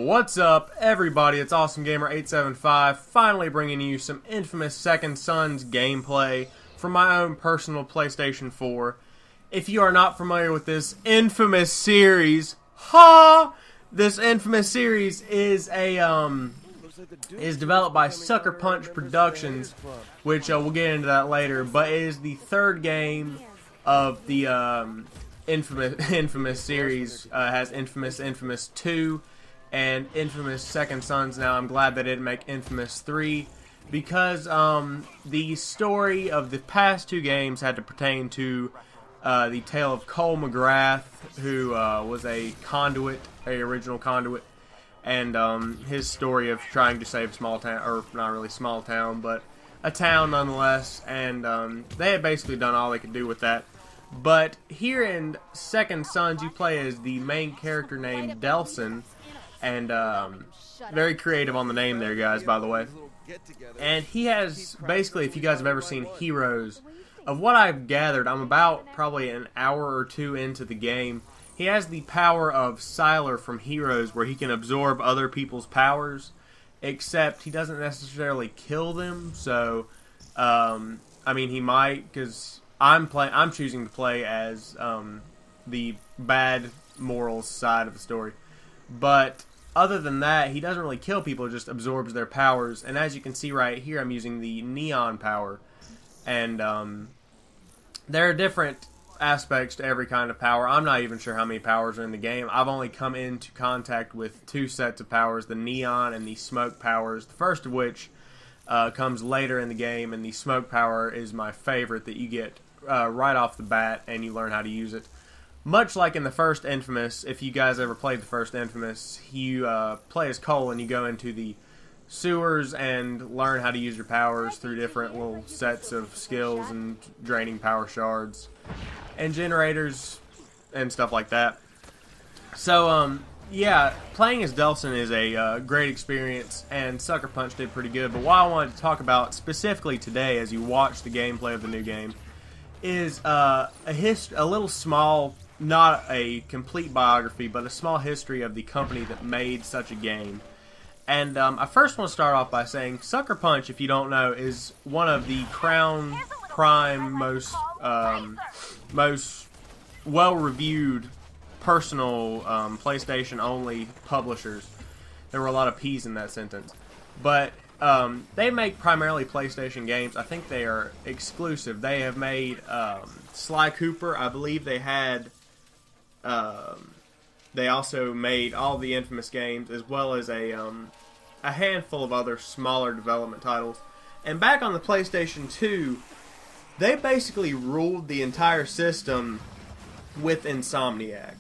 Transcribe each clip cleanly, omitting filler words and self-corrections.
What's up, everybody? It's AwesomeGamer875, finally bringing you some infamous Second Sons gameplay from my own personal PlayStation 4. If you are not familiar with this infamous series, this infamous series is developed by Sucker Punch Productions, which we'll get into that later. But it is the third game of the infamous series. Has Infamous 2. And Infamous Second Sons. Now, I'm glad they didn't make Infamous 3 because the story of the past two games had to pertain to the tale of Cole McGrath, who was a original conduit, and his story of trying to save a small town, or not really small town, but a town nonetheless, and they had basically done all they could do with that. But here in Second Sons, you play as the main character named Delsin. And very creative on the name there, guys, by the way. And he has, basically, if you guys have ever seen Heroes, of what I've gathered, I'm about probably an hour or two into the game. He has the power of Sylar from Heroes, where he can absorb other people's powers, except he doesn't necessarily kill them. So, I mean, he might, because I'm choosing to play as the bad morals side of the story. But other than that, he doesn't really kill people, just absorbs their powers. And as you can see right here, I'm using the Neon power. And there are different aspects to every kind of power. I'm not even sure how many powers are in the game. I've only come into contact with two sets of powers, the Neon and the Smoke powers. The first of which comes later in the game, and the Smoke power is my favorite that you get right off the bat, and you learn how to use it. Much like in the first Infamous, if you guys ever played the first Infamous, you play as Cole and you go into the sewers and learn how to use your powers through different little sets of skills and draining power shards and generators and stuff like that. So, yeah, playing as Delsin is a great experience, and Sucker Punch did pretty good. But what I wanted to talk about specifically today as you watch the gameplay of the new game is a little small, not a complete biography, but a small history of the company that made such a game. And I first want to start off by saying Sucker Punch, if you don't know, is one of the Crown Prime most well-reviewed personal PlayStation-only publishers. There were a lot of P's in that sentence. But they make primarily PlayStation games. I think they are exclusive. They have made Sly Cooper. I believe they had... they also made all the Infamous games, as well as a handful of other smaller development titles. And back on the PlayStation 2, they basically ruled the entire system with Insomniac.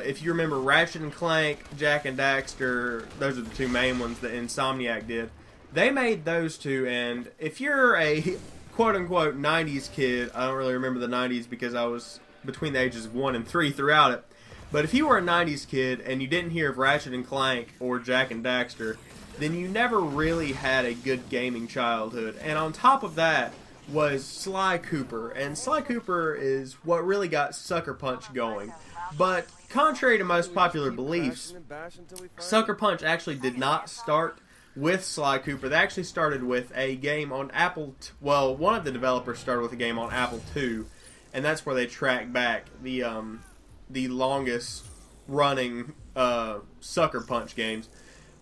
If you remember Ratchet and Clank, Jak and Daxter, those are the two main ones that Insomniac did. They made those two, and if you're a quote-unquote 90s kid, I don't really remember the 90s because I was between the ages of 1 and 3 throughout it, but if you were a 90s kid and you didn't hear of Ratchet and Clank or Jak and Daxter, then you never really had a good gaming childhood. And on top of that was Sly Cooper, and Sly Cooper is what really got Sucker Punch going. But contrary to most popular beliefs, Sucker Punch actually did not start with Sly Cooper. They actually started with a game on Apple... Well, one of the developers started with a game on Apple II, and that's where they track back the longest running Sucker Punch games.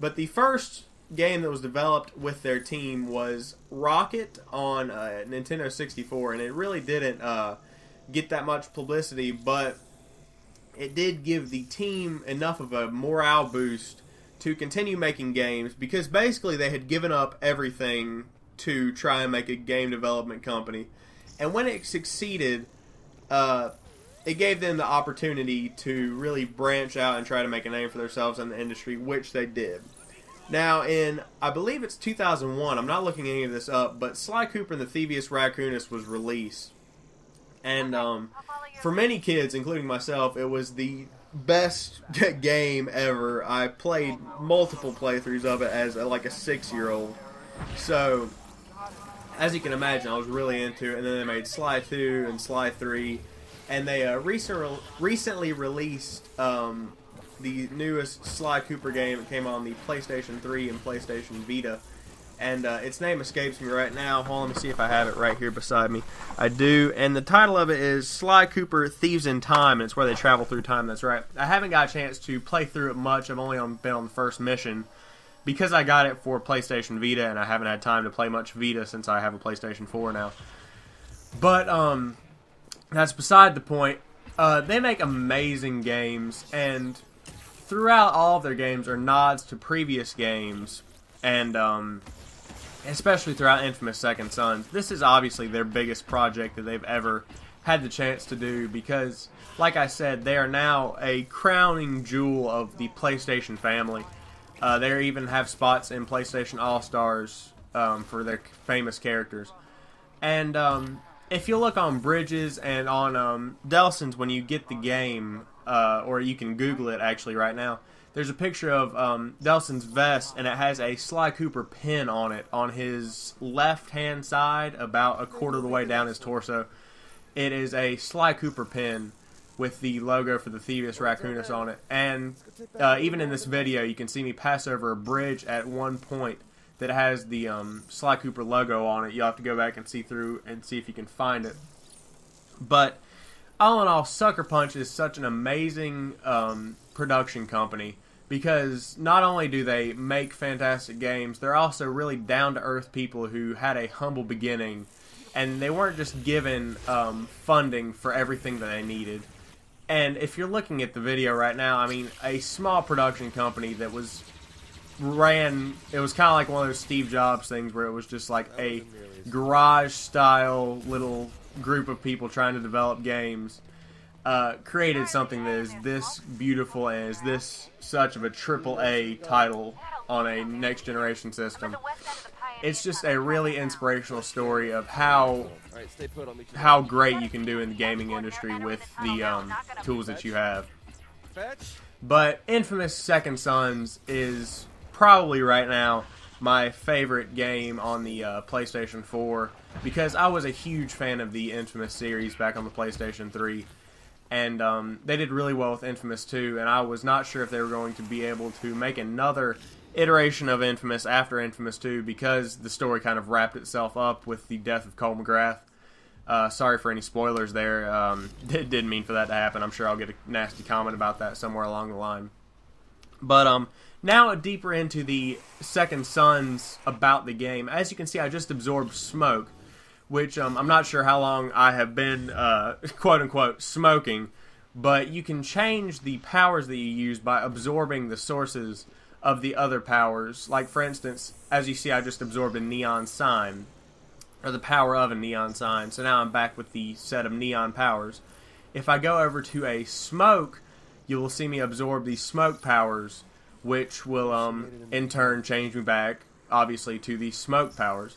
But the first game that was developed with their team was Rocket on Nintendo 64, and it really didn't get that much publicity, but it did give the team enough of a morale boost to continue making games, because basically they had given up everything to try and make a game development company. And when it succeeded, it gave them the opportunity to really branch out and try to make a name for themselves in the industry, which they did. Now, in, I believe it's 2001, I'm not looking any of this up, but Sly Cooper and the Thievius Raccoonus was released. And for many kids, including myself, it was the best game ever. I played multiple playthroughs of it as like a 6-year-old. So, as you can imagine, I was really into it. And then they made Sly 2 and Sly 3. And they recently released the newest Sly Cooper game that came on the PlayStation 3 and PlayStation Vita. And its name escapes me right now. Hold on, let me see if I have it right here beside me. I do. And the title of it is Sly Cooper Thieves in Time, and it's where they travel through time. That's right. I haven't got a chance to play through it much. I've only been on the first mission because I got it for PlayStation Vita, and I haven't had time to play much Vita since I have a PlayStation 4 now. But that's beside the point. They make amazing games, and throughout all of their games are nods to previous games, and especially throughout Infamous Second Sons. This is obviously their biggest project that they've ever had the chance to do because, like I said, they are now a crowning jewel of the PlayStation family. They even have spots in PlayStation All-Stars for their famous characters. And if you look on Bridges and on Delson's when you get the game, or you can Google it actually right now, there's a picture of Delson's vest, and it has a Sly Cooper pin on it on his left-hand side, about a quarter of the way down his torso. It is a Sly Cooper pin with the logo for the Thievius Raccoonus on it. And even in this video, you can see me pass over a bridge at one point that has the Sly Cooper logo on it. You'll have to go back and see through and see if you can find it. But all in all, Sucker Punch is such an amazing production company because not only do they make fantastic games, they're also really down-to-earth people who had a humble beginning, and they weren't just given funding for everything that they needed. And if you're looking at the video right now, I mean, a small production company that was it was kind of like one of those Steve Jobs things where it was just like a garage-style little group of people trying to develop games, created something that is this beautiful and is this such of a AAA title on a next-generation system. It's just a really inspirational story of how great you can do in the gaming industry with the tools that you have. But Infamous Second Sons is probably right now my favorite game on the PlayStation 4 because I was a huge fan of the Infamous series back on the PlayStation 3. And they did really well with Infamous 2, and I was not sure if they were going to be able to make another iteration of Infamous after Infamous 2 because the story kind of wrapped itself up with the death of Cole McGrath. Sorry for any spoilers there. Didn't mean for that to happen. I'm sure I'll get a nasty comment about that somewhere along the line. But now deeper into the Second Sons about the game. As you can see, I just absorbed smoke, which I'm not sure how long I have been, quote-unquote, smoking, but you can change the powers that you use by absorbing the sources of the other powers. Like, for instance, as you see, I just absorbed a neon sign, or the power of a neon sign, so now I'm back with the set of neon powers. If I go over to a smoke, you will see me absorb the smoke powers, which will, in turn, change me back, obviously, to the smoke powers.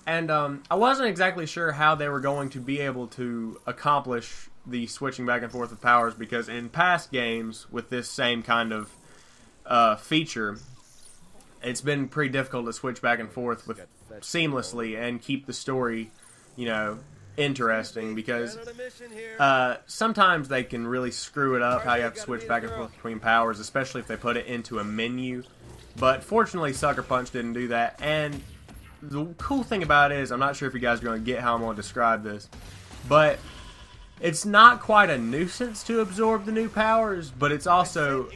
And I wasn't exactly sure how they were going to be able to accomplish the switching back and forth of powers, because in past games with this same kind of feature, it's been pretty difficult to switch back and forth with seamlessly and keep the story, you know, interesting, because sometimes they can really screw it up how you have to switch back and forth between powers, especially if they put it into a menu. But fortunately, Sucker Punch didn't do that, and the cool thing about it is, I'm not sure if you guys are going to get how I'm going to describe this, but it's not quite a nuisance to absorb the new powers, but it's also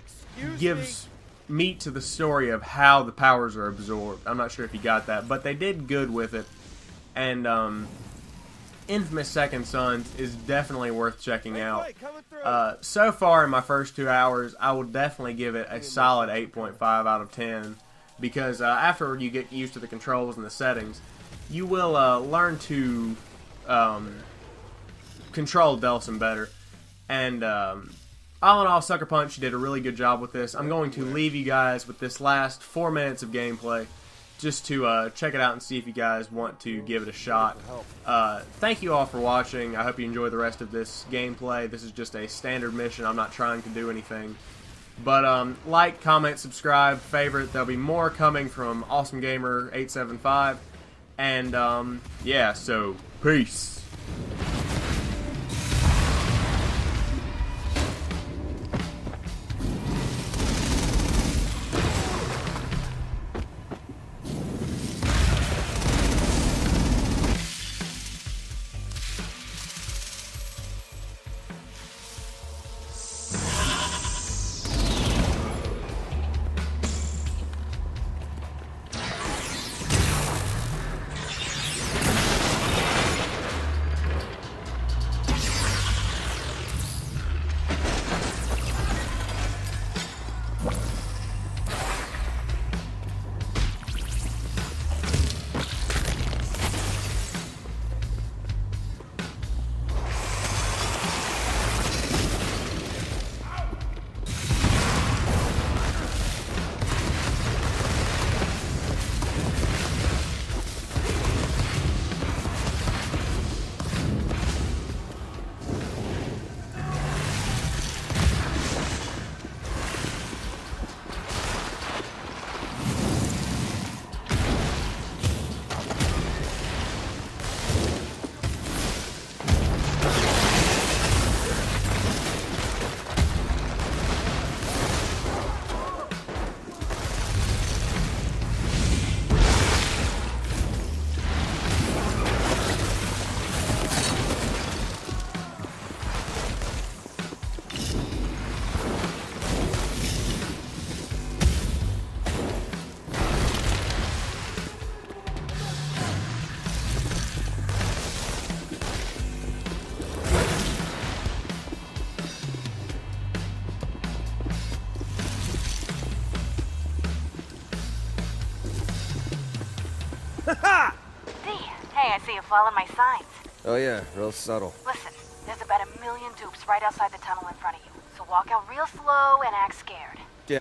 gives meat to the story of how the powers are absorbed. I'm not sure if you got that, but they did good with it, and Infamous Second Sons is definitely worth checking out. So far in my first 2 hours, I will definitely give it a solid 8.5 out of 10. Because after you get used to the controls and the settings, you will learn to control Delson better. And all in all, Sucker Punch did a really good job with this. I'm going to leave you guys with this last 4 minutes of gameplay just to check it out and see if you guys want to give it a shot. Thank you all for watching. I hope you enjoy the rest of this gameplay. This is just a standard mission. I'm not trying to do anything. But like, comment, subscribe, favorite. There'll be more coming from Awesome Gamer 875. And yeah, so peace. D, hey, I see you following my signs. Oh yeah, real subtle. Listen, there's about 1,000,000 dupes right outside the tunnel in front of you. So walk out real slow and act scared. Yeah.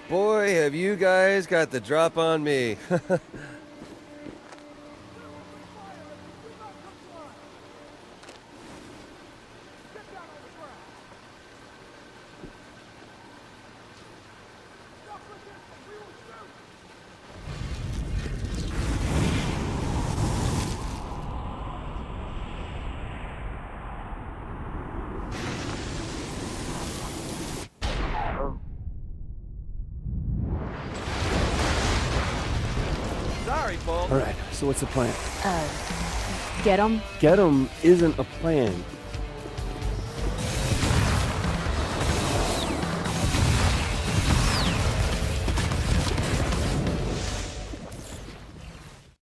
Boy, have you guys got the drop on me. All right, so what's the plan? Get him? Get him isn't a plan.